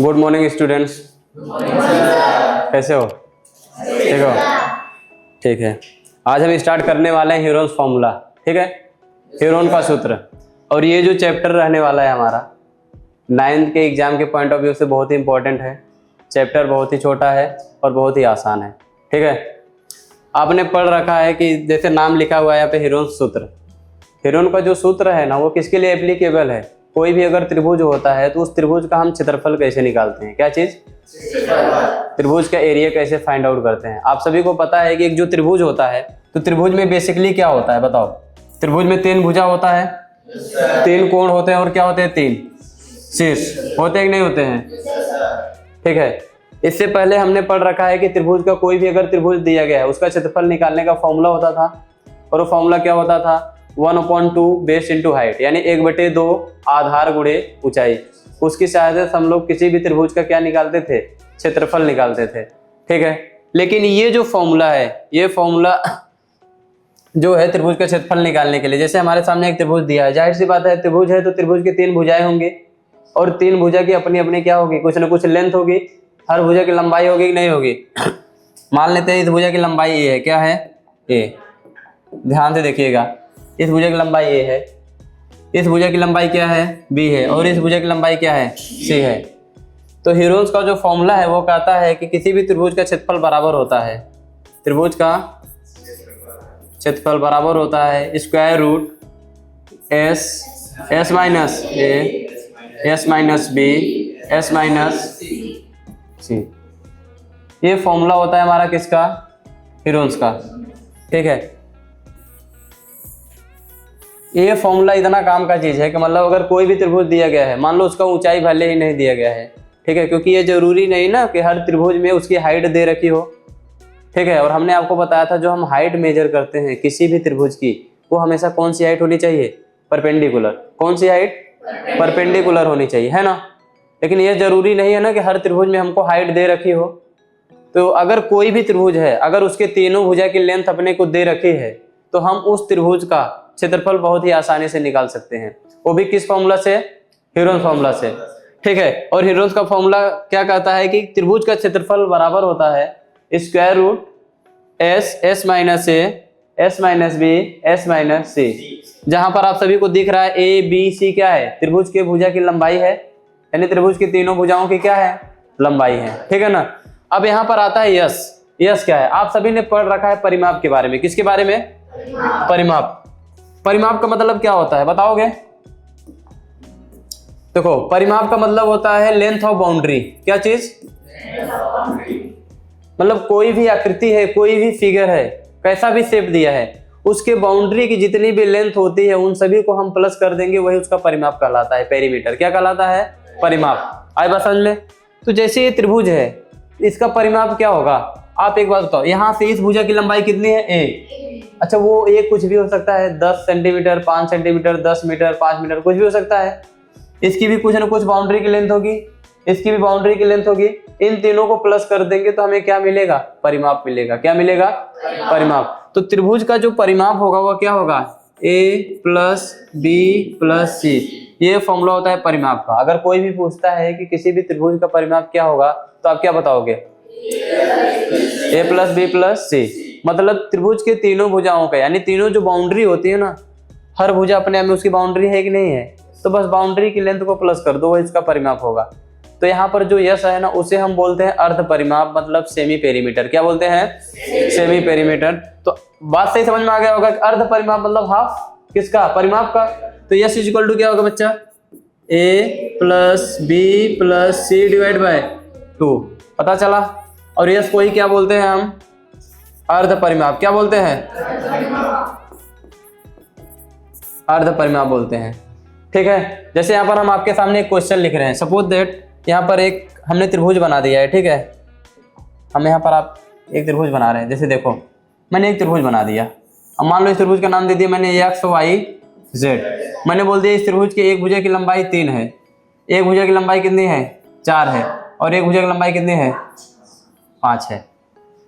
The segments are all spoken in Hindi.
Good morning students. कैसे हो? ठीक हो? ठीक है। आज हम स्टार्ट करने वाले हैं हीरोन्स फॉर्मूला। ठीक है, हीरोन का सूत्र। और ये जो चैप्टर रहने वाला है हमारा 9th के एग्जाम के पॉइंट ऑफ व्यू से बहुत ही इंपॉर्टेंट है। चैप्टर बहुत ही छोटा है और बहुत ही आसान है। ठीक है, आपने पढ़ रखा है कि जैसे नाम लिखा हुआ है यहाँ पे हीरोन सूत्र। हीरोन का जो सूत्र है ना वो किसके लिए एप्लीकेबल है? कोई भी अगर त्रिभुज होता है तो उस त्रिभुज का हम क्षेत्रफल कैसे निकालते हैं? क्या चीज? त्रिभुज का एरिया कैसे फाइंड आउट करते हैं? आप सभी को पता है कि एक जो त्रिभुज होता है तो त्रिभुज में बेसिकली क्या होता है बताओ? त्रिभुज में 3 भुजा होता है, 3 कोण होते हैं और क्या होते हैं? 3 शीर्ष होते हैं कि नहीं होते हैं? ठीक है, इससे पहले हमने पढ़ रखा है कि त्रिभुज का कोई भी अगर त्रिभुज दिया गया है उसका क्षेत्रफल निकालने का फॉर्मूला होता था। और वो फॉर्मूला क्या होता था? 1/2 बेस इंटू हाइट, यानी 1/2 आधार गुणे ऊंचाई। उसकी सहायता से हम लोग किसी भी त्रिभुज का क्या निकालते थे? क्षेत्रफल निकालते थे। ठीक है, लेकिन ये जो फॉर्मूला है, ये फॉर्मूला जो है त्रिभुज का क्षेत्रफल निकालने के लिए, जैसे हमारे सामने एक त्रिभुज दिया है, जाहिर सी बात है त्रिभुज है तो त्रिभुज के 3 भुजाएं होंगे और 3 भुजा की अपनी अपनी क्या होगी? कुछ ना कुछ लेंथ होगी। हर भुजा की लंबाई होगी कि नहीं होगी? मान लेते हैं इस भुजा की लंबाई ए है। क्या है? ए। ध्यान से देखिएगा, इस भुजा की लंबाई ए है, इस भुजा की लंबाई क्या है? बी है, और इस भुजा की लंबाई क्या है? सी है। तो हीरोन्स का जो फॉर्मूला है वो कहता है कि किसी भी त्रिभुज का क्षेत्रफल बराबर होता है, त्रिभुज का क्षेत्रफल बराबर होता है square root S minus A S minus B S minus C. ये फॉर्मूला होता है हमारा किसका? हीरोन्स का। ठीक है, ये फॉर्मूला इतना काम का चीज है कि मतलब अगर कोई भी त्रिभुज दिया गया है, मान लो उसका ऊंचाई भले ही नहीं दिया गया है, ठीक है, क्योंकि ये जरूरी नहीं ना कि हर त्रिभुज में उसकी हाइट दे रखी हो। ठीक है, और हमने आपको बताया था जो हम हाइट मेजर करते हैं किसी भी त्रिभुज की, वो हमेशा कौन सी हाइट होनी चाहिए? परपेंडिकुलर। कौन सी हाइट? परपेंडिकुलर होनी चाहिए, है ना। लेकिन ये जरूरी नहीं है ना कि हर त्रिभुज में हमको हाइट दे रखी हो। तो अगर कोई भी त्रिभुज है, अगर उसके तीनों भुजा की लेंथ अपने को दे रखी है तो हम उस त्रिभुज का क्षेत्रफल बहुत ही आसानी से निकाल सकते हैं। वो भी किस फॉर्मूला से? हीरोन्स फॉर्मूला से। ठीक है, और हीरोन्स का फॉर्मूला क्या कहता है कि त्रिभुज का क्षेत्रफल बराबर होता है square root S minus A S minus B S minus C. जहां पर आप सभी को दिख रहा है ए बी सी क्या है? त्रिभुज के भुजा की लंबाई है, यानी त्रिभुज की तीनों भुजाओं की क्या है? लंबाई है। ठीक है ना। अब यहाँ पर आता है यस। यस क्या है? आप सभी ने पढ़ रखा है परिमाप के बारे में। किसके बारे में? परिमाप। परिमाप का मतलब क्या होता है बताओगे? देखो, परिमाप का मतलब होता है लेंथ ऑफ बाउंड्री। क्या चीज? मतलब कोई भी आकृति है, कोई भी फिगर है, कैसा भी शेप दिया है, उसके बाउंड्री की जितनी भी लेंथ होती है उन सभी को हम प्लस कर देंगे, वही उसका परिमाप कहलाता है। पेरीमीटर क्या कहलाता है? परिमाप। आए बात समझ में? तो जैसे ये त्रिभुज है, इसका परिमाप क्या होगा? आप एक बात बताओ, यहाँ से इस भुजा की लंबाई कितनी है? ए। अच्छा, वो ए कुछ भी हो सकता है, 10 सेंटीमीटर, 5 सेंटीमीटर, 10 मीटर, 5 मीटर, कुछ भी हो सकता है। इसकी भी कुछ ना कुछ बाउंड्री की लेंथ होगी, इसकी भी बाउंड्री की लेंथ होगी। इन तीनों को प्लस कर देंगे तो हमें क्या मिलेगा? परिमाप मिलेगा। क्या मिलेगा? परिमाप। तो त्रिभुज का जो परिमाप होगा वो क्या होगा? ए प्लस बी प्लस सी। ये फॉर्मूला होता है परिमाप का। अगर कोई भी पूछता है कि किसी भी त्रिभुज का परिमाप क्या होगा तो आप क्या बताओगे? ए प्लस बी प्लस सी। मतलब त्रिभुज के तीनों भुजाओं का, यानी तीनों जो बाउंड्री होती है ना, हर भुजा अपने आप में उसकी बाउंड्री है कि नहीं है, तो बस बाउंड्री की लेंथ को प्लस कर दो, वो इसका परिमाप होगा। तो यहाँ पर जो यस है ना उसे हम बोलते हैं अर्ध परिमाप, मतलब सेमी पेरीमीटर। क्या बोलते हैं? Semi perimeter. तो बात सही समझ में आ गया होगा कि अर्ध परिमाप मतलब हाफ किसका? परिमाप का। तो यस इज इक्वल टू क्या होगा बच्चा? A plus B plus C divide by 2। पता चला। और यस को ही क्या बोलते हैं हम? अर्ध परिमाप। क्या बोलते हैं? अर्ध परिमाप बोलते हैं। ठीक है, जैसे यहाँ पर हम आपके सामने एक क्वेश्चन लिख रहे हैं। सपोज दैट यहाँ पर एक हमने त्रिभुज बना दिया है। ठीक है, हम यहाँ पर आप एक त्रिभुज बना रहे हैं। जैसे देखो, मैंने एक त्रिभुज बना दिया। अब मान लो इस त्रिभुज का नाम दे दिया मैंने एक्स वाई जेड। मैंने बोल दिया इस त्रिभुज के एक भुजा की लंबाई 3 है, एक भुजा की लंबाई कितनी है? 4 है, और एक भुजा की लंबाई कितनी है? 5 है।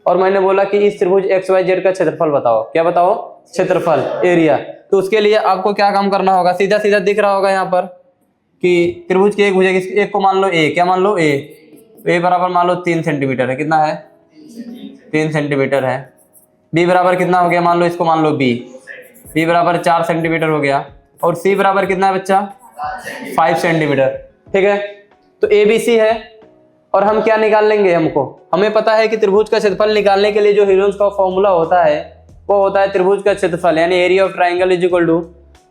और मैंने बोला कि इस त्रिभुज एक्स वाई जेड का क्षेत्रफल बताओ। क्या बताओ? क्षेत्रफल, एरिया। तो उसके लिए आपको क्या काम करना होगा? सीधा सीधा दिख रहा होगा यहाँ पर कि त्रिभुज की एक भुजा एक को मान लो ए, क्या मान लो ए बराबर मान लो 3 सेंटीमीटर है। कितना है? 3 सेंटीमीटर है। बी बराबर कितना हो गया? मान लो इसको मान लो बी बराबर 4 सेंटीमीटर हो गया। और सी बराबर कितना है बच्चा? 5 सेंटीमीटर। ठीक है, तो ए बी सी है। और हम क्या निकाल लेंगे? हमें पता है कि त्रिभुज का क्षेत्रफल निकालने के लिए जो हीरोन्स का फॉर्मूला होता है वो होता है त्रिभुज का क्षेत्रफल यानी area of triangle is equal to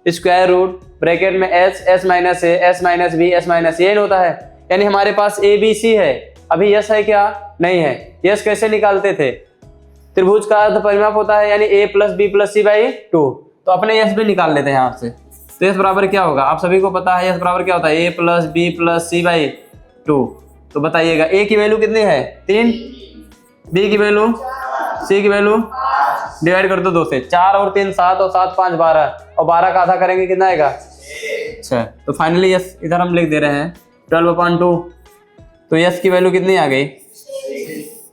square root bracket में S minus A S minus B S minus A होता है। यानी हमारे पास ए बी सी है। अभी यस है क्या? नहीं है। यस कैसे निकालते थे? त्रिभुज का अर्ध परिमाप होता है यानी a plus B plus C by 2। तो अपने यस भी निकाल लेते हैं यहाँ से। तो यस बराबर क्या होगा? आप सभी को पता है यस बराबर क्या होता है? a plus B plus C by 2। तो बताइएगा a की वैल्यू कितनी है? 3, b की वैल्यू, c की वैल्यू डिवाइड कर दो 2 से। 4 और 3 7 और 7 5 12 और 12 का आधा करेंगे कितना आएगा? 6। तो फाइनली यस इधर हम लिख दे रहे हैं 12/2। तो यस की वैल्यू कितनी आ गई?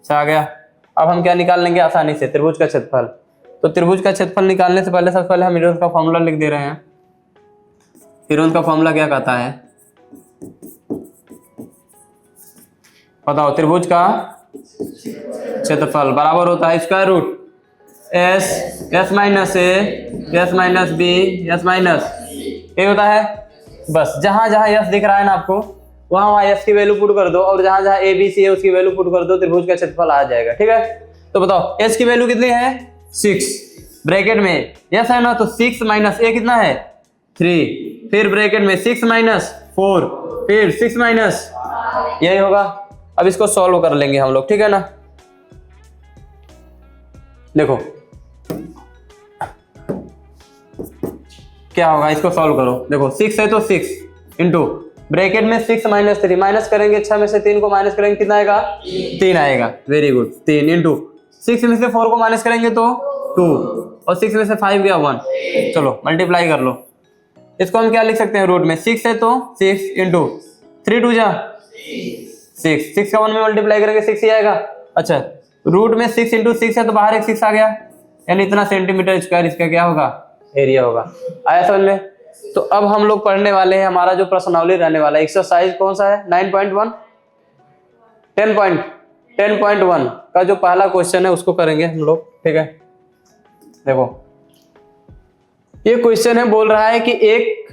6 आ गया। अब हम क्या निकाल लेंगे आसानी से? त्रिभुज का क्षेत्रफल। तो त्रिभुज का क्षेत्रफल निकालने से पहले सबसे पहले हम हीरोन्स का फॉर्मूला लिख दे रहे हैं। हीरोन्स का फॉर्मूला क्या कहता है बताओ? त्रिभुज का क्षेत्रफल बराबर होता है square root S minus A B S minus A होता है। बस जहां जहां यस दिख रहा है ना आपको वहां वहां यस की वैल्यू पुट कर दो और जहां जहां ए बी सी है उसकी वैल्यू पुट कर दो, त्रिभुज का क्षेत्रफल आ जाएगा। ठीक है, तो बताओ एस की वैल्यू कितनी है? 6 ब्रैकेट में यस है ना, तो 6 माइनस ए कितना है? 3, फिर ब्रैकेट में 6 माइनस 4, फिर 6 माइनस, यही होगा। अब इसको सॉल्व कर लेंगे हम लोग, ठीक है ना। देखो क्या होगा, इसको सॉल्व करो। देखो 6 है तो 6 इंटू ब्रैकेट में 6 माइनस 3, माइनस करेंगे 6 में से 3 को माइनस करेंगे कितना आएगा? 3 आएगा। Very good. 3 इंटू 6 में से 4 को माइनस करेंगे तो 2 और 6 में से 5 गया 1। चलो मल्टीप्लाई कर लो। इसको हम क्या लिख सकते हैं? रूट में 6 है तो 6 इंटू 3 2 जा 6 का 1 में मल्टीप्लाई करेंगे 6 ही आएगा। अच्छा, रूट में 6 इंटू 6 है तो बाहर एक 6 आ गया, यानी इतना सेंटीमीटर स्क्वायर इसका क्या होगा? एरिया होगा। आया समझ में? तो अब हम लोग पढ़ने वाले हैं, हमारा जो प्रश्नावली रहने वाला है एक्सरसाइज कौन सा है? 9.1 10.1 का जो पहला क्वेश्चन है उसको करेंगे हम लोग। ठीक है, देखो ये क्वेश्चन है, बोल रहा है कि एक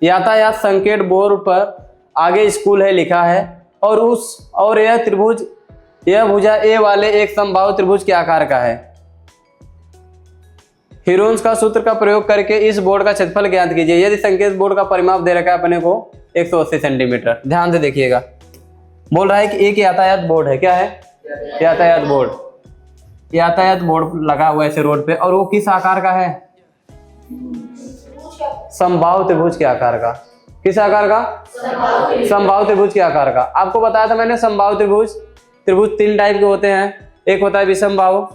यातायात संकेत बोर्ड पर आगे स्कूल है लिखा है और यह त्रिभुज, यह भुजा ए वाले एक समबाहु त्रिभुज के आकार का है। हीरोन्स का सूत्र का प्रयोग करके इस बोर्ड का क्षेत्रफल ज्ञात कीजिए। यदि संकेत बोर्ड का परिमाप दे रखा है अपने को 180 सेंटीमीटर। ध्यान से देखिएगा, बोल रहा है कि एक यातायात बोर्ड है। क्या है? यातायात बोर्ड। यातायात बोर्ड लगा हुआ है ऐसे रोड पे, और वो किस आकार का है? समबाहु त्रिभुज के आकार का। किस आकार का? समबाहु त्रिभुज के आकार का। आपको बताया था मैंने समबाहु त्रिभुज 3 टाइप के होते हैं। एक होता है विषमबाहु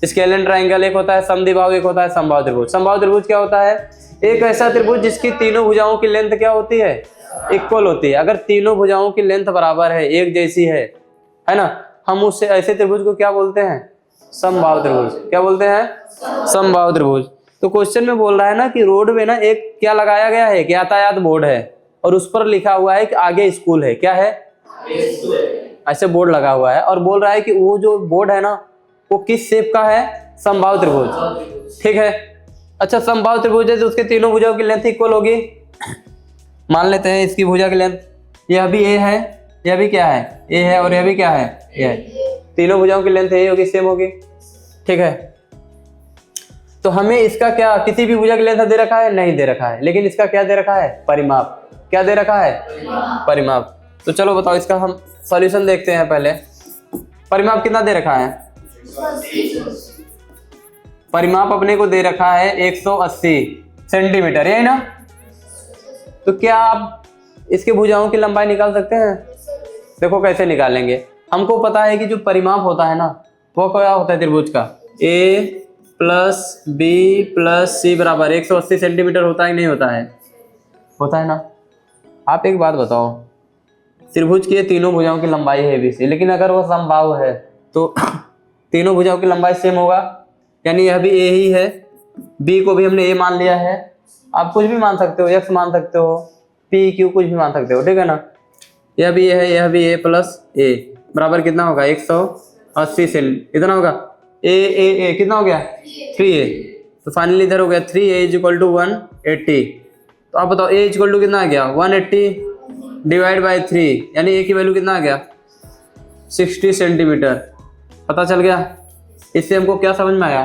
स्केलेन ट्राइंगल, एक होता है समद्विबाहु, एक होता है समबाहु त्रिभुज। समबाहु त्रिभुज क्या होता है? एक ऐसा त्रिभुज जिसकी तीनों भुजाओं की लेंथ क्या होती है? इक्वल होती है। अगर तीनों भुजाओं की लेंथ बराबर है, एक जैसी है ना, हम उससे ऐसे त्रिभुज को क्या बोलते हैं? समबाहु त्रिभुज। क्या बोलते हैं? समबाहु त्रिभुज। तो क्वेश्चन में बोल रहा है ना कि रोड में ना एक क्या लगाया गया है? यातायात बोर्ड है और उस पर लिखा हुआ है कि आगे स्कूल है। क्या है? ऐसे बोर्ड लगा हुआ है और बोल रहा है कि वो जो बोर्ड है ना वो किस शेप का है? समबाहु त्रिभुज। ठीक है, अच्छा समबाहु त्रिभुज है तो उसके तीनों भुजाओं की लेंथ इक्वल होगी। मान लेते हैं इसकी भुजा की लेंथ, यह भी ए है, यह भी क्या है? ए है, और यह भी क्या है? ए है। तीनों भुजाओं की लेंथ ए होगी, सेम होगी। ठीक है, तो हमें इसका क्या, किसी भी भुजा की लेंथ दे रखा है? नहीं दे रखा है, लेकिन इसका क्या दे रखा है? परिमाप। क्या दे रखा है? परिमाप। तो चलो बताओ इसका हम सॉल्यूशन देखते हैं। पहले परिमाप कितना दे रखा है? परिमाप अपने को दे रखा है 180 सेंटीमीटर, यही ना। तो क्या आप इसके भुजाओं की लंबाई निकाल सकते हैं? देखो कैसे निकालेंगे। हमको पता है कि जो परिमाप होता है ना वो क्या होता है त्रिभुज का? ए प्लस बी प्लस सी बराबर 180 सेंटीमीटर होता है, नहीं होता है? होता है ना। आप एक बात बताओ, त्रिभुज की तीनों भुजाओं की लंबाई है बी सी, लेकिन अगर वो समबाहु है तो तीनों भुजाओं की लंबाई सेम होगा, यानी यह भी ए ही है, बी को भी हमने ए मान लिया है। आप कुछ भी मान सकते हो, एक्स मान सकते हो, पी क्यू कुछ भी मान सकते हो, ठीक है ना। यह भी ए है, यह भी ए प्लस ए बराबर कितना होगा 180 से इतना होगा ए कितना हो गया 3a। तो फाइनली इधर हो गया 3a इज इक्वल टू 180। तो आप बताओ a इज इक्वल टू कितना आ गया 180 डिवाइड बाई 3, यानी a की वैल्यू कितना आ गया 60 सेंटीमीटर। पता चल गया। इससे हमको क्या समझ में आया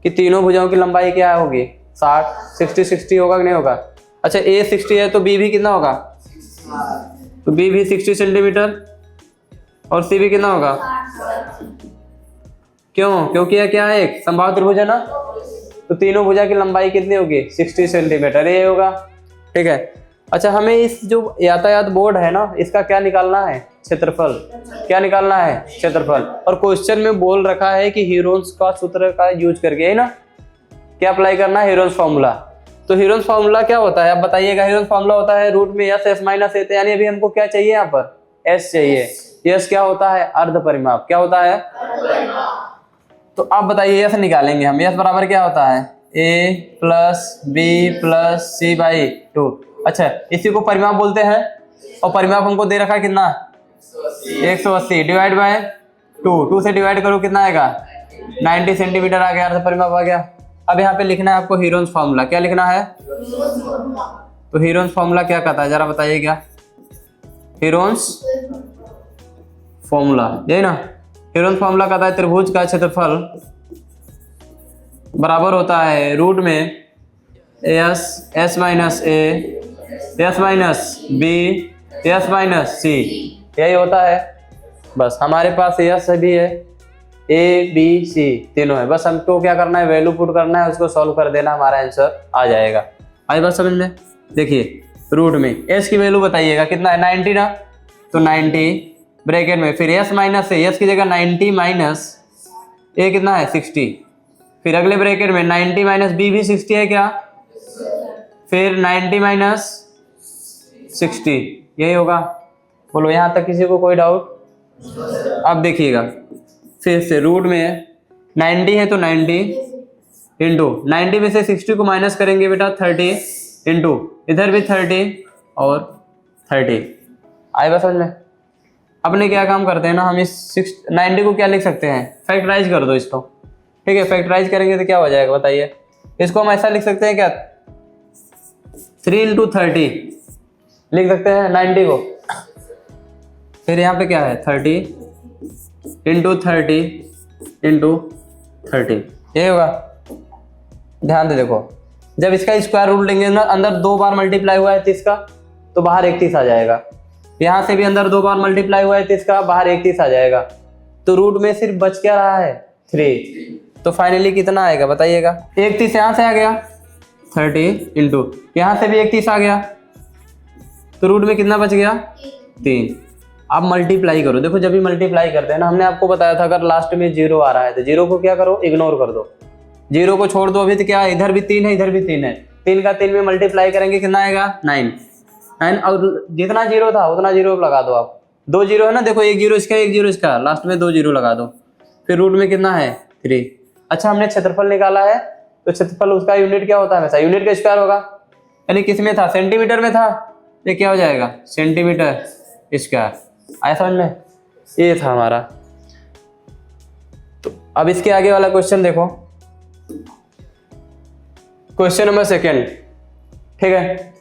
कि तीनों भुजाओं की लंबाई क्या होगी 60 होगा कि नहीं होगा। अच्छा a 60 है तो b भी कितना होगा, तो b भी 60 सेंटीमीटर और c भी कितना होगा, क्यों, क्योंकि यह क्या है एक समबाहु त्रिभुज है ना। तो तीनों भुजा की लंबाई कितनी होगी 60 सेंटीमीटर, ये होगा, ठीक है। अच्छा हमें इस जो यातायात बोर्ड है ना इसका क्या निकालना है क्षेत्रफल, क्या निकालना है क्षेत्रफल। और क्वेश्चन में बोल रखा है कि हीरोन्स का सूत्र का यूज करके, है ना, क्या अप्लाई करना है हीरोन्स फॉर्मूला। तो हीरोन्स फॉर्मूला क्या होता है आप बताइएगा। हीरोन्स फॉर्मूला होता है रूट में एस माइनस ए, यानी अभी हमको क्या चाहिए यहाँ पर एस चाहिए। यस क्या होता है अर्ध परिमाप, क्या होता है। तो आप बताइए यस निकालेंगे हम, यस बराबर क्या होता है a plus B plus C by 2। अच्छा इसी को परिमाप बोलते हैं और परिमाप हमको दे रखा है कितना 180 डिवाइड बाय 2 से डिवाइड करो कितना आएगा 90 सेंटीमीटर आ गया, अर्ध परिमाप आ गया। अब यहाँ पे लिखना है आपको हीरोन्स फॉर्मूला, क्या लिखना है। तो हीरोन्स फॉर्मूला क्या कहता है जरा बताइए क्या, हीरोन्स फॉर्मूला यही ना। हीरोन्स फॉर्मूला कहता है त्रिभुज का क्षेत्रफल बराबर होता है रूट में S minus A S minus B S minus C, यही होता है। बस हमारे पास एस भी है, ए बी सी तीनों है, बस हमको क्या करना है वैल्यू पुट करना है, उसको सॉल्व कर देना, हमारा आंसर आ जाएगा। आई बात समझ में। देखिए रूट में एस की वैल्यू बताइएगा कितना है 90 ना, तो 90 ब्रैकेट में फिर एस माइनस ए, एस की जगह 90 माइनस ए कितना है 60, फिर अगले ब्रैकेट में 90 माइनस बी भी 60 है क्या, फिर 90 माइनस 60, यही होगा। बोलो यहाँ तक किसी को कोई डाउट। अब देखिएगा फिर से रूट में 90 है तो 90 इंटू 90 में से 60 को माइनस करेंगे बेटा 30 इंटू इधर भी 30 और 30। आए बस समझ में। अपने क्या काम करते हैं ना, हम इस 90 को क्या लिख सकते हैं फैक्टराइज कर दो इसको, ठीक है। फैक्टराइज करेंगे तो क्या हो जाएगा बताइए। इसको हम ऐसा लिख सकते हैं क्या 3 इंटू 30 लिख सकते हैं 90 को, फिर यहाँ पे क्या है 30 इंटू 30 इंटू 30, यही होगा। ध्यान दे देखो, जब इसका स्क्वायर रूट लेंगे ना अंदर 2 बार मल्टीप्लाई हुआ है 30 का तो बाहर 31 आ जाएगा, यहाँ से भी अंदर 2 बार मल्टीप्लाई हुआ है 30 का बाहर 31 आ जाएगा। तो रूट में सिर्फ बच क्या रहा है 3, तो फाइनली कितना आएगा बताइएगा। 31 यहाँ से आ गया 30 इंटू यहाँ से भी 31 आ गया, तो रूट में कितना बच गया 3। आप मल्टीप्लाई करो, देखो जब भी मल्टीप्लाई करते हैं ना, हमने आपको बताया था अगर लास्ट में 0 आ रहा है तो 0 को क्या करो इग्नोर कर दो, 0 को छोड़ दो। अभी तो क्या है इधर भी 3 है इधर भी 3 है, 3 का 3 में मल्टीप्लाई करेंगे कितना आएगा 9 और जितना 0 था उतना 0 लगा दो आप। 2 0 है ना, देखो 1 0 इसका 1 0 इसका, लास्ट में 2 0 लगा दो, फिर रूट में कितना है 3। अच्छा हमने क्षेत्रफल निकाला है तो क्षेत्रफल उसका यूनिट क्या होता है हमेशा यूनिट का स्क्वायर होगा, यानी किस में था सेंटीमीटर में था, ये क्या हो जाएगा सेंटीमीटर स्क्वायर। आया समझ में, ये था हमारा। तो अब इसके आगे वाला क्वेश्चन देखो, क्वेश्चन नंबर 2, ठीक है।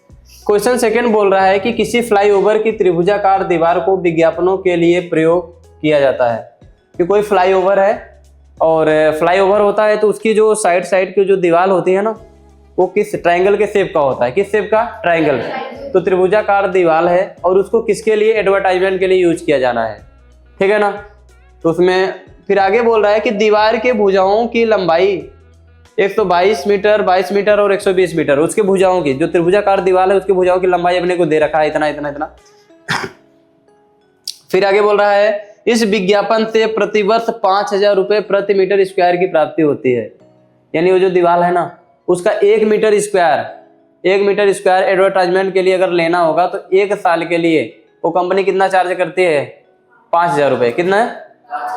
क्वेश्चन 2 बोल रहा है कि किसी फ्लाईओवर की त्रिभुजाकार दीवार को विज्ञापनों के लिए प्रयोग किया जाता है। कि कोई फ्लाईओवर है और फ्लाईओवर होता है तो उसकी जो साइड की जो दीवार होती है ना वो किस ट्रायंगल के शेप का होता है, किस शेप का ट्रायंगल। तो त्रिभुजाकार दीवार है और उसको किसके लिए एडवर्टाइजमेंट के लिए यूज किया जाना है, ठीक है ना। तो उसमें फिर आगे बोल रहा है कि दीवार के भुजाओं की लंबाई 122 मीटर 22 मीटर और 120 मीटर, उसके भुजाओं की जो त्रिभुजाकार दीवार है उसकी भुजाओं की लंबाई अपने को दे रखा है इतना इतना इतना। फिर आगे बोल रहा है इस विज्ञापन से प्रतिवर्ष 5000 रुपए प्रति मीटर स्क्वायर की प्राप्ति होती है। यानी वो जो दीवार है ना उसका 1 मीटर स्क्वायर एडवर्टाइजमेंट के लिए अगर लेना होगा तो 1 साल के लिए वो कंपनी कितना चार्ज करती है 5000 रुपए, कितना है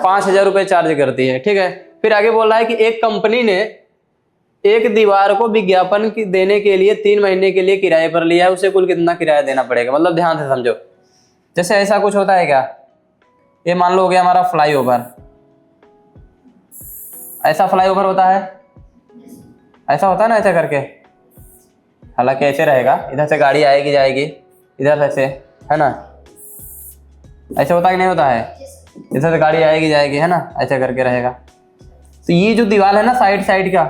5000 रुपए चार्ज करती है, ठीक है। फिर आगे बोल रहा है कि एक कंपनी ने एक दीवार को विज्ञापन देने के लिए 3 महीने के लिए किराए पर लिया है, उसे कुल कितना किराया देना पड़ेगा। मतलब ध्यान से समझो, जैसे ऐसा कुछ होता है क्या, ये मान लो हो गया हमारा फ्लाईओवर, ऐसा फ्लाईओवर होता है, ऐसा होता है ना, ऐसा करके, हालांकि ऐसे रहेगा, इधर से गाड़ी आएगी जाएगी, इधर से, है ना, ऐसे होता है कि नहीं होता है, इधर से गाड़ी आएगी जाएगी, है ना, ऐसे करके रहेगा। तो ये जो दीवार है ना साइड साइड का,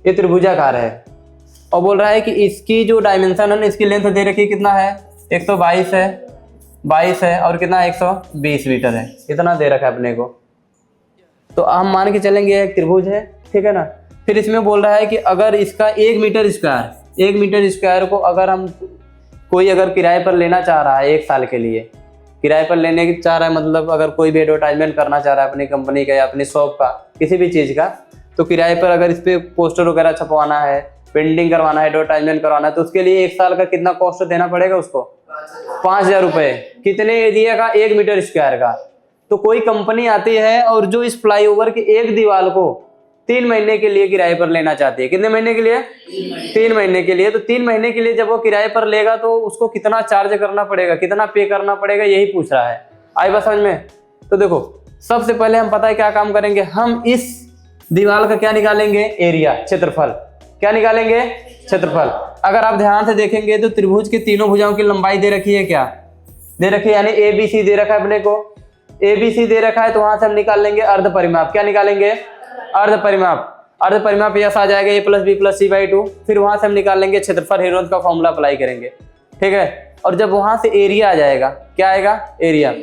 ये त्रिभुजाकार है, और बोल रहा है कि इसकी जो डायमेंशन है ना, इसकी लेंथ दे रखी कितना है, 122 है, 22 है, और कितना 120 मीटर है, इतना दे रखा है अपने को। तो हम मान के चलेंगे एक त्रिभुज है, ठीक है ना। फिर इसमें बोल रहा है कि अगर इसका 1 मीटर स्क्वायर को अगर हम कोई अगर किराए पर लेना चाह रहा है 1 साल के लिए, किराए पर लेने की चाह रहा है, मतलब अगर कोई भी एडवर्टाइजमेंट करना चाह रहा है अपनी कंपनी का या अपनी शॉप का, किसी भी चीज़ का, तो किराए पर अगर इस पर पोस्टर वगैरह छपवाना है, पेंटिंग करवाना है, एडवर्टाइजमेंट करवाना है, तो उसके लिए 1 साल का कितना कॉस्ट देना पड़ेगा उसको, 5,000 रुपये। कितने एरिया का, 1 मीटर स्क्वायर का। तो कोई कंपनी आती है और जो इस फ्लाईओवर की एक दीवार को 3 महीने के लिए किराए पर लेना चाहती है, कितने महीने के लिए, 3 महीने के लिए। तो 3 महीने के लिए जब वो किराए पर लेगा तो उसको कितना चार्ज करना पड़ेगा, कितना पे करना पड़ेगा, यही पूछ रहा है। आई बात समझ में। तो देखो सबसे पहले हम पता है क्या काम करेंगे, हम इस दीवार का क्या निकालेंगे, एरिया, क्षेत्रफल। क्या निकालेंगे, क्षेत्रफल। अगर आप ध्यान से देखेंगे तो त्रिभुज के तीनों भुजाओं की लंबाई दे रखी है, क्या दे रखी है, यानी ABC दे रखा है अपने को, ABC दे रखा है, तो वहां से हम निकाल लेंगे अर्ध परिमाप। क्या निकालेंगे, अर्ध परिमाप। अर्ध परिमाप यस आ जाएगा A + B + C/2। फिर वहां से हम निकाल लेंगे क्षेत्रफल, हेरोल्ड का फॉर्मूला अप्लाई करेंगे, ठीक है। और जब वहां से एरिया आ जाएगा, क्या आएगा, एरिया,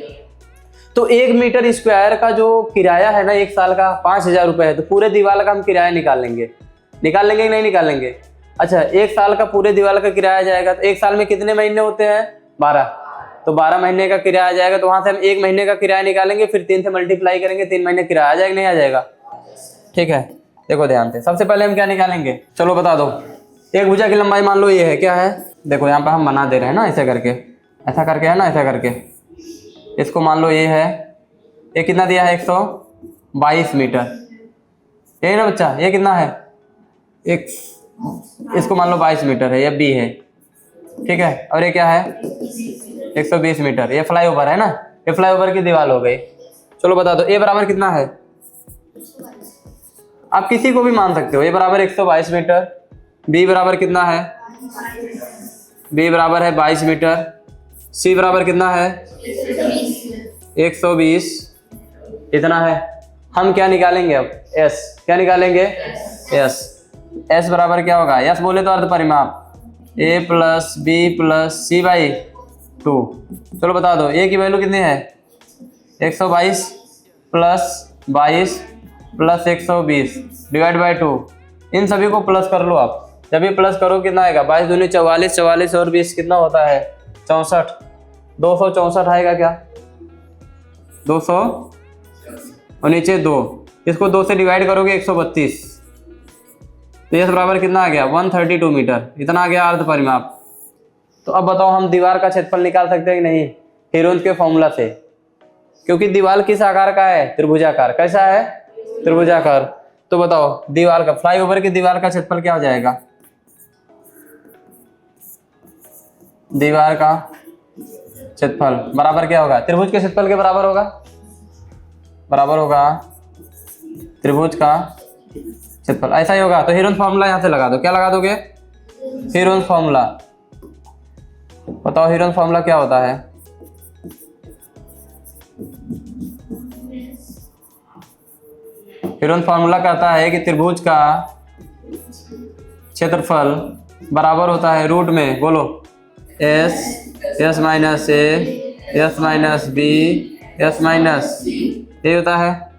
तो 1 मीटर स्क्वायर का जो किराया है ना 1 साल का 5,000 रुपये है, तो पूरे दीवार का हम किराया निकाल लेंगे कि नहीं निकालेंगे। अच्छा 1 साल का पूरे दीवार का किराया जाएगा, तो 1 साल में कितने महीने होते हैं, 12, तो 12 महीने का किराया आ जाएगा। तो वहां से हम 1 महीने का किराया निकालेंगे, फिर 3 से मल्टीप्लाई करेंगे, 3 महीने किराया आ जाएगा, नहीं आ जाएगा, ठीक है। देखो ध्यान से, सबसे पहले हम क्या निकालेंगे, चलो बता दो। एक भुजा की लंबाई मान लो ये है, क्या है, देखो यहाँ पर हम बना दे रहे हैं ना, ऐसे करके, ऐसा करके, है ना, ऐसा करके, इसको मान लो ये है, ये कितना दिया है, 122 मीटर, यही ना बच्चा, ये कितना है, एक, इसको मान लो 22 मीटर है, ये B है, ठीक है। और ये क्या है, 120 मीटर, ये फ्लाईओवर है ना, ये फ्लाईओवर की दीवार हो गई। चलो बता दो A बराबर कितना है, आप किसी को भी मान सकते हो। A बराबर 122 मीटर, B बराबर कितना है, B बराबर है 22 मीटर, C बराबर कितना है, 120, इतना है। हम क्या निकालेंगे अब, S, क्या निकालेंगे, S बराबर क्या होगा, S बोले तो अर्ध परिमाप, A + B + C/2। चलो बता दो A की वैल्यू कितनी है, 122 + 22 + 120 / 2। इन सभी को प्लस कर लो आप, जब ये प्लस करो कितना आएगा, 22 दूनी 44, 44 और 20 कितना होता है, 64, 264 आएगा क्या, 200 और नीचे 2, इसको 2 से डिवाइड करोगे 132, तो S बराबर कितना आ गया, 132 मीटर, इतना आ गया अर्ध परिमाप। तो अब बताओ हम दीवार का क्षेत्रफल निकाल सकते हैं कि नहीं, हेरोल्ड के फॉर्मूला से, क्योंकि दीवार किस आकार का है, त्रिभुजाकार। कैसा है, त्रिभुजाकार। तो बताओ दीवार का, फ्लाईओवर की दीवार का क्षेत्रफल क्या हो जाएगा, दीवार का क्षेत्रफल बराबर क्या होगा, त्रिभुज के क्षेत्रफल के बराबर होगा, त्रिभुज का क्षेत्रफल, ऐसा ही होगा। तो हेरोल्ड फॉर्मूला यहाँ से लगा दो, क्या लगा दोगे, हेरोल्ड फॉर्मूला। बताओ हेरोल्ड फॉर्मूला क्या होता है, हेरोल्ड फॉर्मूला कहता है कि त्रिभुज का क्षेत्रफल बराबर होता है रूट में, बोलो, S - A S - B S - ये होता है।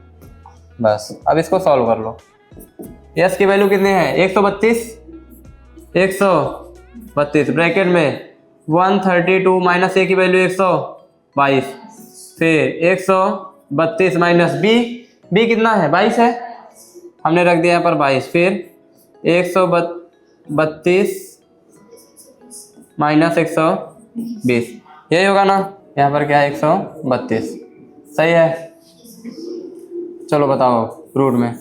बस अब इसको सॉल्व कर लो। S की वैल्यू कितनी है, 132 ब्रैकेट में 132 माइनस A की वैल्यू 122, फिर 132 B कितना है, 22 है, हमने रख दिया यहाँ पर 22, फिर 132 माइनस 120, यही होगा ना, यहाँ पर क्या है 132, सही है। चलो बताओ रूट में,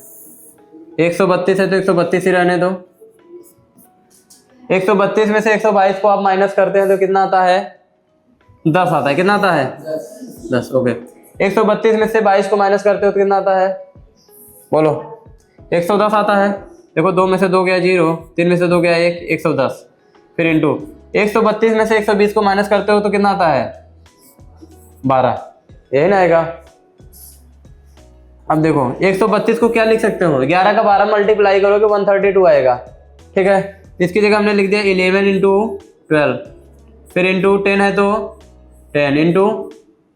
132 है तो 132 ही रहने दो। 132 में से 122 को आप माइनस करते हैं तो कितना आता है? 10 आता है। कितना आता है? 10। ओके, 132 में से 22 को माइनस करते हो तो कितना आता है? बोलो। 110 आता है। देखो 2 में से 2 गया 0, 3 में से 2 गया 1, 110। फिर इंटू 132 में से 120 को माइनस करते हो तो कितना आता है? 12। यही ना आएगा। अब देखो 132 को क्या लिख सकते हो? 11 का 12 मल्टीप्लाई करोगे 132 आएगा। ठीक है, इसकी जगह हमने लिख दिया 11 इंटू 12, फिर इंटू 10 है तो 10 इंटू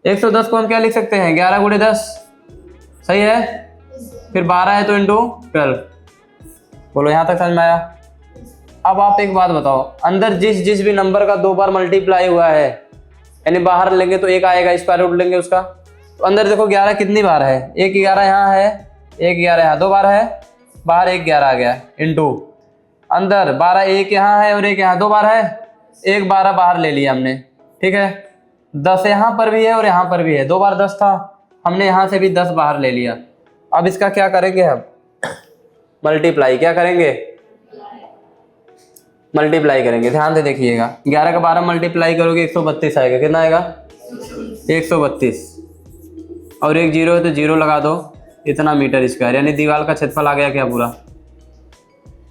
110 को हम क्या लिख सकते हैं? 11 गुणे 10, सही है। फिर 12 है तो इंटू 12। बोलो यहाँ तक समझ में आया? अब आप एक बात बताओ, अंदर जिस भी नंबर का 2 बार मल्टीप्लाई हुआ है, यानी बाहर लेंगे तो 1 आएगा, स्क्वायर रूट लेंगे उसका, तो अंदर देखो 11 कितनी बार है? 1 11 यहाँ है, 1 11 यहाँ, 2 बार है, बाहर 1 11 आ गया, इंटू अंदर 12 1 यहाँ है और 1 यहाँ, 2 बार है, 1 12 बाहर ले लिया हमने। ठीक है, 10 यहाँ पर भी है और यहाँ पर भी है, 2 बार 10 था, हमने यहाँ से भी 10 बाहर ले लिया। अब इसका क्या करेंगे हम? मल्टीप्लाई। क्या करेंगे? मल्टीप्लाई करेंगे। ध्यान से देखिएगा, 11 का 12 मल्टीप्लाई करोगे 132 आएगा। कितना आएगा? 132। और एक 0 है तो 0 लगा दो, इतना मीटर स्क्वायर, यानी दीवार का क्षेत्रफल आ गया क्या?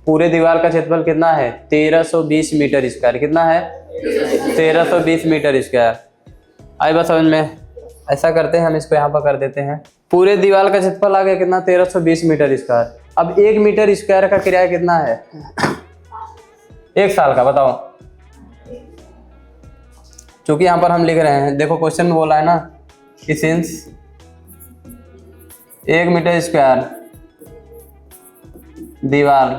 पूरे दीवार का क्षेत्रफल कितना है? 1320 मीटर स्क्वायर। कितना है? 1320 मीटर स्क्वायर। आई बात समझ में? ऐसा करते हैं हम, इसको यहाँ पर कर देते हैं। पूरे दीवार का क्षेत्रफल आ गया कितना? 1320 मीटर स्क्वायर। अब 1 मीटर स्क्वायर का किराया कितना है? 1 साल का। बताओ, क्योंकि यहाँ पर हम लिख रहे हैं, देखो क्वेश्चन में बोला है ना कि सिंस 1 मीटर स्क्वायर दीवार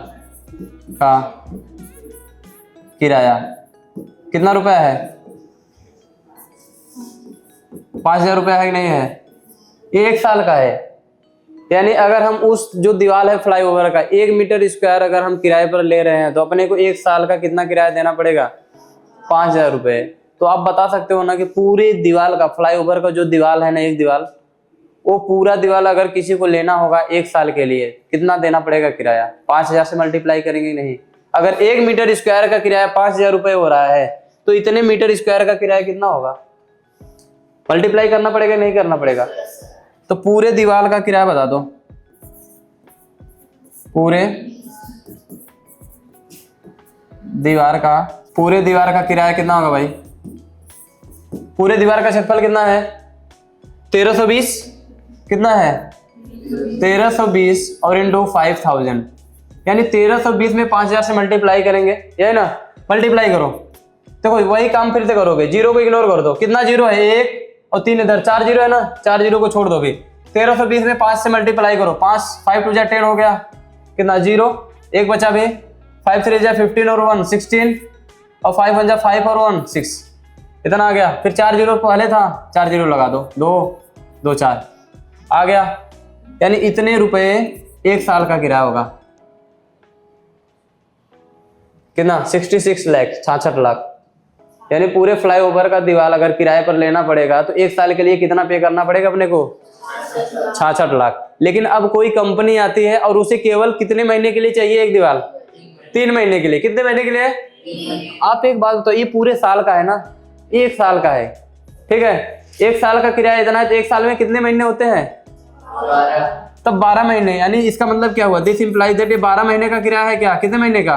का किराया कितना रुपया है? 5000 रुपया है कि नहीं है? 1 साल का है। यानी अगर हम उस जो दीवार है फ्लाईओवर का 1 मीटर स्क्वायर अगर हम किराए पर ले रहे हैं तो अपने को 1 साल का कितना किराया देना पड़ेगा? 5000 रुपये। तो आप बता सकते हो ना कि पूरे दीवार का, फ्लाईओवर का जो दीवार है ना, एक दीवार, वो पूरा दीवार अगर किसी को लेना होगा 1 साल के लिए कितना देना पड़ेगा किराया? 5000 से मल्टीप्लाई करेंगे नहीं? अगर 1 मीटर स्क्वायर का किराया 5000 रुपये हो रहा है तो इतने मीटर स्क्वायर का किराया कितना होगा? मल्टीप्लाई करना पड़ेगा नहीं करना पड़ेगा? तो पूरे दीवार का किराया बता दो। पूरे दीवार का किराया कितना होगा भाई? पूरे दीवार का क्षेत्रफल कितना है? 1320। कितना है? 1320 और इंटू 5000, यानी 1320 में 5000 से मल्टीप्लाई करेंगे, यही ना? मल्टीप्लाई करो, देखो वही काम फिर से करोगे, 0 को इग्नोर कर दो। कितना 0 है? 1 और 3 इधर, 4 0 है ना, 4 0 को छोड़ दो भी। 1320 में 5 से मल्टीप्लाई करो, 5 2 10 हो गया, कितना? 0, 1 बचा भी, 5 3 15 और 1 16, और 5 1 5 और 1 6, इतना आ गया। फिर 4 0 पहले था, 4 0 लगा दो, 2 2 4 आ गया। यानी इतने रुपए 1 साल का किराया होगा। कितना? 66 लाख, 66 लाख। यानी पूरे फ्लाईओवर का दीवार अगर किराए पर लेना पड़ेगा तो 1 साल के लिए कितना पे करना पड़ेगा अपने को? 66 लाख। लेकिन अब कोई कंपनी आती है और उसे केवल कितने महीने के लिए चाहिए एक दीवार? 3 महीने के लिए। कितने महीने के लिए? आप एक बात बताओ, ये पूरे साल का है ना? 1 साल का है, ठीक है। 1 साल का किराया इतना है तो 1 साल में कितने महीने होते हैं? 12। तब 12 महीने, यानी इसका मतलब क्या हुआ? दिस इंप्लाइज दैट ये 12 महीने का किराया है क्या? कितने महीने का?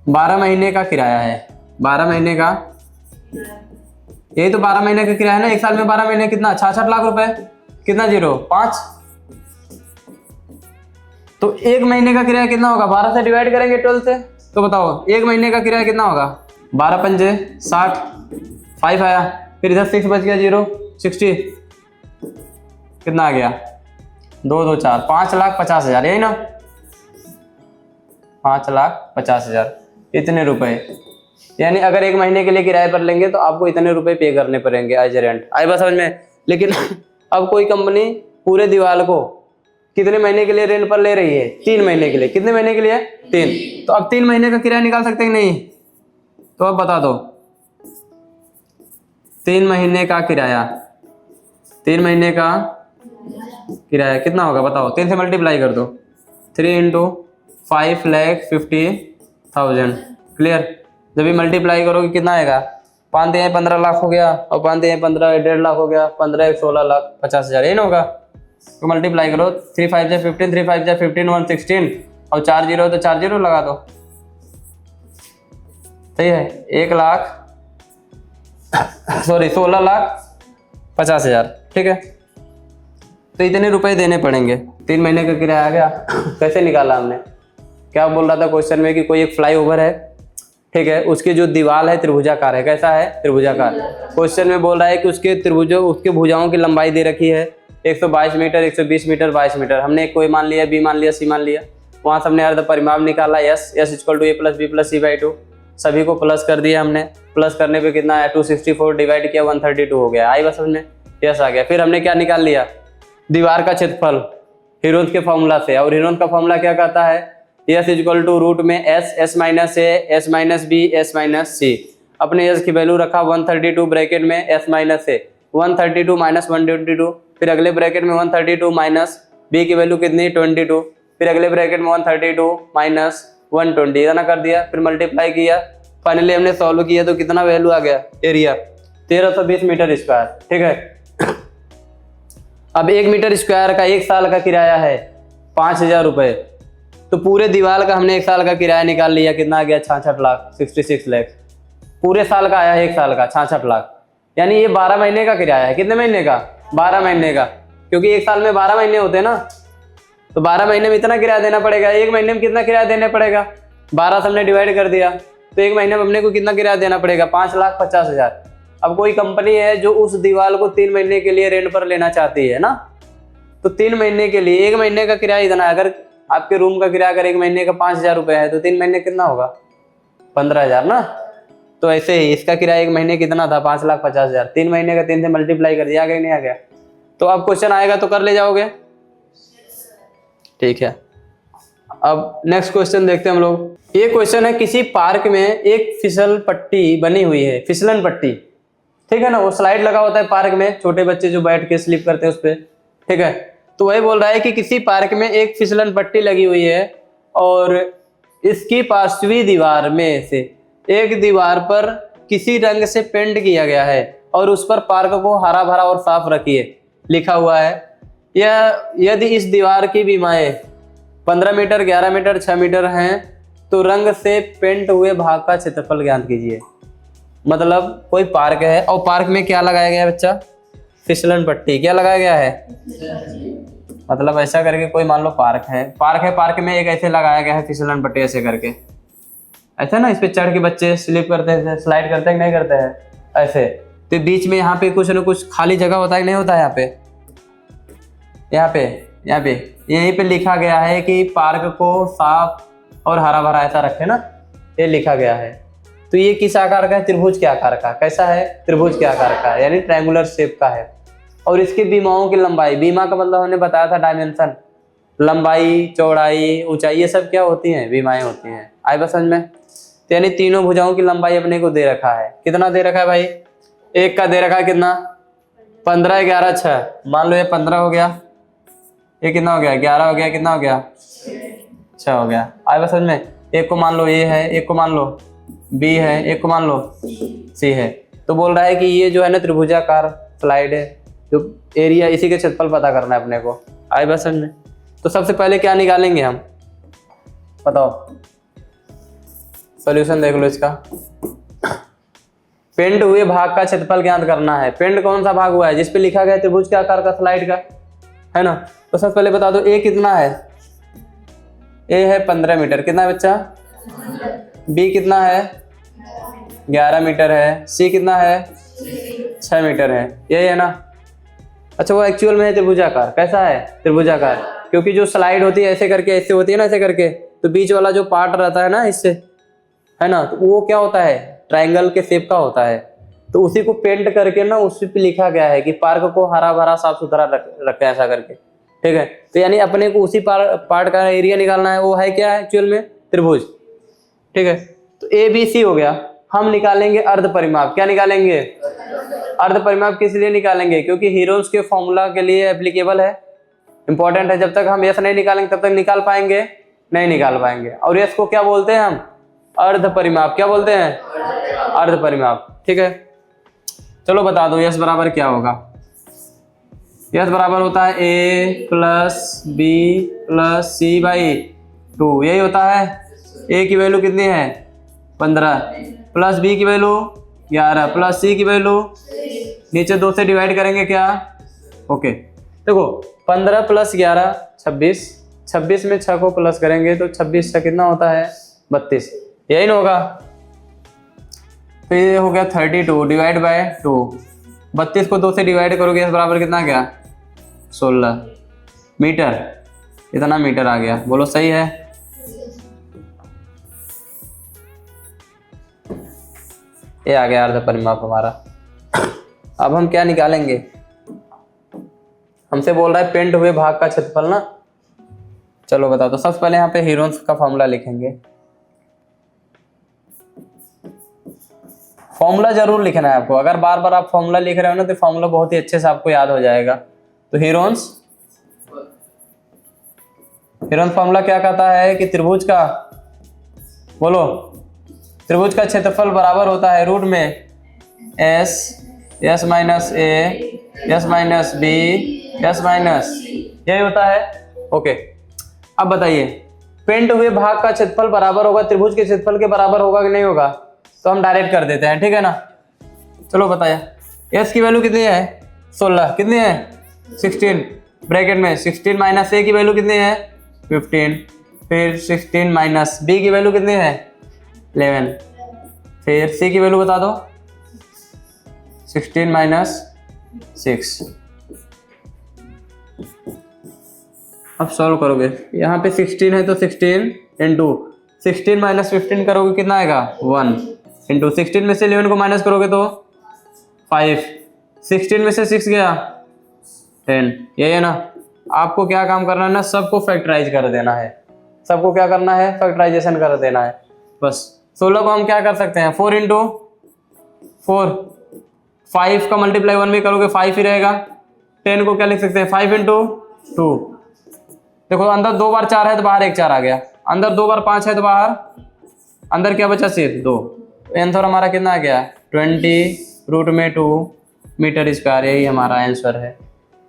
12 महीने का किराया है। 12 महीने का, यही तो 12 महीने का किराया है ना। 1 साल में 12 महीने कितना? 66 लाख रुपए। कितना? 0 5। तो 1 महीने का किराया कितना होगा? 12 से डिवाइड करेंगे 12 से, तो बताओ 1 महीने का किराया कितना होगा? 12 पंजे 60, 5 आया, फिर इधर 6 बच गया, 0 60, कितना आ गया? 2 2 4, 5,50,000, यही ना? 5,50,000 इतने रुपए। यानी अगर 1 महीने के लिए किराए पर लेंगे तो आपको इतने रुपए पे करने पड़ेंगे एज रेंट। आई बात समझ में? लेकिन अब कोई कंपनी पूरे दीवार को कितने महीने के लिए रेंट पर ले रही है? 3 महीने के लिए। कितने महीने के लिए? 3। तो अब 3 महीने का किराया निकाल सकते हैं नहीं? तो अब बता दो, 3 महीने का किराया, 3 महीने का किराया कितना होगा बताओ, 3 से मल्टीप्लाई कर दो, 3 × 5,50,000। क्लियर। जब भी मल्टीप्लाई करोगे कितना आएगा, 5 × 15 लाख हो गया, और 5 × 15 1.5 लाख हो गया, 15 × 16,50,000, यही ना होगा। तो मल्टीप्लाई करो, 3 × 5 = 15, 3 × 5 = 15, 116, और 4 0 तो 4 0 लगा दो। सही है, 16,50,000। ठीक है, तो इतने रुपए देने पड़ेंगे। 3 महीने का किराया आ गया। कैसे निकाला हमने, क्या बोल रहा था क्वेश्चन में कि कोई एक फ्लाईओवर है, ठीक है, उसकी जो दीवार है त्रिभुजाकार है। कैसा है, त्रिभुजाकार। क्वेश्चन में बोल रहा है कि उसके भुजाओं की लंबाई दे रखी है 122 मीटर, 120 मीटर, 22 मीटर। हमने कोई मान लिया, बी मान लिया, सी मान लिया। वहाँ से हमने अर्ध परिमाप निकाला, यस = a + b + c/2। सभी को प्लस कर दिया हमने। प्लस करने पे कितना आया, 264, डिवाइड किया 132 हो गया। आई बस समझ में, यस आ गया। फिर हमने क्या निकाल लिया, दीवार का क्षेत्रफल हीरोन्स के फॉर्मूला से। और हीरोन्स का फॉर्मूला क्या कहता है, s = रूट में s, s - a, s - b, s - c। अपने s की वैल्यू रखा 132 ब्रैकेट में s - a, 132 - 122। फिर अगले ब्रैकेट में 132 माइनस b की वैल्यू कितनी, 22। फिर अगले ब्रैकेट में 132 - 120, इतना कर दिया। फिर मल्टीप्लाई किया, फाइनली हमने सॉल्व किया तो कितना वैल्यू आ गया, एरिया 1320 मीटर स्क्वायर। ठीक है, अब 1 मीटर स्क्वायर का 1 साल का किराया है 5,000 रुपये। तो पूरे दीवार का हमने 1 साल का किराया निकाल लिया, कितना आ गया, 66 लाख, 66 लाख। पूरे साल का आया 1 साल का 66 लाख, यानी ये 12 महीने का किराया है। कितने महीने का, 12 महीने का, क्योंकि 1 साल में 12 महीने होते हैं ना। तो 12 महीने में इतना किराया देना पड़ेगा। 1 महीने में कितना किराया देना पड़ेगा, 12 से हमने डिवाइड कर दिया, तो 1 महीने में अपने को कितना किराया देना पड़ेगा, 5,50,000। अब कोई कंपनी है जो उस दीवार को 3 महीने के लिए रेंट पर लेना चाहती है ना, तो 3 महीने के लिए 1 महीने का किराया इतना है। अगर आपके रूम का किराया अगर 1 महीने का 5,000 रुपये है, तो 3 महीने कितना होगा, 15,000 ना। तो ऐसे ही इसका किराया 1 महीने कितना था, 5,50,000। 3 महीने का 3 से मल्टीप्लाई कर दिया, आ गया नहीं आ गया। तो अब क्वेश्चन आएगा तो कर ले जाओगे, ठीक है। अब नेक्स्ट क्वेश्चन देखते हैं हम लोग। ये क्वेश्चन है, किसी पार्क में एक फिसल पट्टी बनी हुई है, फिसलन पट्टी, ठीक है ना। वो स्लाइड लगा होता है पार्क में, छोटे बच्चे जो बैठ के स्लिप करते हैं उस पर, ठीक है। तो वही बोल रहा है कि किसी पार्क में एक फिसलन पट्टी लगी हुई है और इसकी पार्श्वी दीवार में से एक दीवार पर किसी रंग से पेंट किया गया है और उस पर पार्क को हरा भरा और साफ रखिए लिखा हुआ है। यदि इस दीवार की बीमाएं 15 मीटर, 11 मीटर, 6 मीटर हैं, तो रंग से पेंट हुए भाग का क्षेत्रफल ज्ञात कीजिए। मतलब कोई पार्क है और पार्क में क्या लगाया गया है बच्चा, फिसलन पट्टी। क्या लगाया गया है, मतलब ऐसा करके कोई मान लो पार्क है, पार्क में एक ऐसे लगाया गया है फिसलन पट्टी, ऐसे करके, ऐसा ना, इस पे चढ़ के बच्चे स्लिप करते हैं, स्लाइड करते हैं कि नहीं करते हैं, ऐसे। तो बीच में यहाँ पे कुछ न कुछ खाली जगह होता है कि नहीं होता है, यहाँ पे यहीं पे लिखा गया है कि पार्क को साफ और हरा भरा ऐसा रखे ना, ये लिखा गया है। तो ये किस आकार का है, त्रिभुज के आकार का। कैसा है, त्रिभुज के आकार का है, यानी ट्रायंगुलर शेप का है। और इसकी बीमाओं की लंबाई, बीमा का मतलब हमने बताया था डायमेंशन, लंबाई, चौड़ाई, ऊंचाई, ये सब क्या होती हैं, बीमाएं होती हैं। आए बस समझ में। तो यानी तीनों भुजाओं की लंबाई अपने को दे रखा है। कितना दे रखा है भाई, एक का दे रखा है कितना, 15, 11, 6। मान लो ये 15 हो गया, ये कितना हो गया, 11 हो गया, कितना हो गया, 6 हो गया। आए बस समझ में। एक को मान लो ए है, एक को मान लो बी है, एक को मान लो सी है। तो बोल रहा है कि ये जो है ना त्रिभुजाकार स्लाइड है, जो एरिया, इसी के क्षेत्रफल पता करना है अपने को। आए बस समझ में। तो सबसे पहले क्या निकालेंगे हम, बताओ, सॉल्यूशन देख लो इसका। पेंट हुए भाग का क्षेत्रफल ज्ञात करना है। पेंट कौन सा भाग हुआ है, जिसपे लिखा गया त्रिभुज के आकार का स्लाइड का, है ना। तो सबसे पहले बता दो ए कितना है, ए है 15 मीटर, कितना है बच्चा, बी कितना है, 11 मीटर है, सी कितना है, 6 मीटर है, यही है ना। अच्छा, वो एक्चुअल में है त्रिभुजाकार। कैसा है, त्रिभुजाकार, क्योंकि जो स्लाइड होती है ऐसे करके, ऐसे होती है ना, ऐसे करके, तो बीच वाला जो पार्ट रहता है ना इससे, है ना, तो वो क्या होता है, ट्रायंगल के शेप का होता है। तो उसी को पेंट करके ना उसी पे लिखा गया है कि पार्क को हरा भरा साफ सुथरा रखे, ऐसा करके, ठीक है। तो यानी अपने को उसी पार्ट का एरिया निकालना है, वो है क्या है एक्चुअल में, त्रिभुज, ठीक है। तो ए बी सी हो गया। हम निकालेंगे अर्ध परिमाप। क्या निकालेंगे, अर्ध परिमाप। किस लिए निकालेंगे, क्योंकि हीरोन्स के फॉर्मूला के लिए एप्लीकेबल है, इंपॉर्टेंट है, जब तक हम यस नहीं निकालेंगे तब तक निकाल पाएंगे नहीं निकाल पाएंगे। और यस को क्या बोलते हैं हम? अर्ध परिमाप। क्या बोलते हैं? अर्ध परिमाप। ठीक है, चलो बता दो यस बराबर क्या होगा। यस बराबर होता है a plus B plus C by 2, यही होता है। a की वैल्यू कितनी है? 15 प्लस बी की वैल्यू 11 प्लस सी की वैल्यू, नीचे 2 से डिवाइड करेंगे क्या? ओके, देखो 15 प्लस 11 26, 26 में 6 को प्लस करेंगे तो 26 का कितना होता है? 32, यही ना होगा। तो ये हो गया 32 डिवाइड बाय 2, 32 को 2 से डिवाइड करोगे इस बराबर कितना गया? 16 मीटर, इतना मीटर आ गया। बोलो सही है? ये आ गया अर्ध परिमाप हमारा। अब हम क्या निकालेंगे? हमसे बोल रहा है पेंट हुए भाग का क्षेत्रफल ना। चलो बताओ। तो सबसे पहले यहाँ पे हीरोन्स का फॉर्मूला लिखेंगे। फॉर्मूला जरूर लिखना है आपको। अगर बार बार आप फॉर्मूला लिख रहे हो ना तो फॉर्मूला बहुत ही अच्छे से आपको याद हो जाएगा। तो हीरोन्स फॉर्मूला क्या कहता है कि त्रिभुज का, बोलो, त्रिभुज का क्षेत्रफल बराबर होता है रूट में S minus A S minus B S minus, यही होता है। ओके, अब बताइए पेंट हुए भाग का क्षेत्रफल बराबर होगा त्रिभुज के क्षेत्रफल के बराबर होगा कि नहीं होगा? तो हम डायरेक्ट कर देते हैं, ठीक है ना। चलो बताया एस की वैल्यू कितनी है? 16, कितनी है? 16 ब्रैकेट में 16 माइनस ए की वैल्यू कितनी है? 15, फिर 16 माइनस बी की वैल्यू कितनी है? 11, फिर सी की वैल्यू बता दो। 16 माइनस 6। अब सॉल्व करोगे, यहाँ पे 16 है तो 16 इंटू 16 माइनस 15 करोगे कितना आएगा? 1 इंटू 16 में से 11 को माइनस करोगे तो 5, 16 में से 6 गया 10, यही है ना। आपको क्या काम करना है ना, सबको फैक्टराइज कर देना है। सबको क्या करना है? फैक्टराइजेशन कर देना है बस। 16 को हम क्या कर सकते हैं? 4 इंटू 4, 5 का मल्टीप्लाई 1 में करोगे 5 ही रहेगा। 10 को क्या लिख सकते हैं? 5 इंटू 2। देखो अंदर 2 बार 4 है तो बाहर एक 4 आ गया, अंदर 2 बार 5 है तो बाहर अंदर क्या बचा? सिर्फ 2। आंसर हमारा कितना आ गया? 20√2 मीटर स्क्वायर, यही हमारा आंसर है।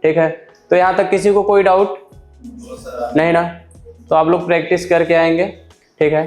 ठीक है, तो यहाँ तक किसी को कोई डाउट नहीं ना? तो आप लोग प्रैक्टिस करके आएंगे, ठीक है।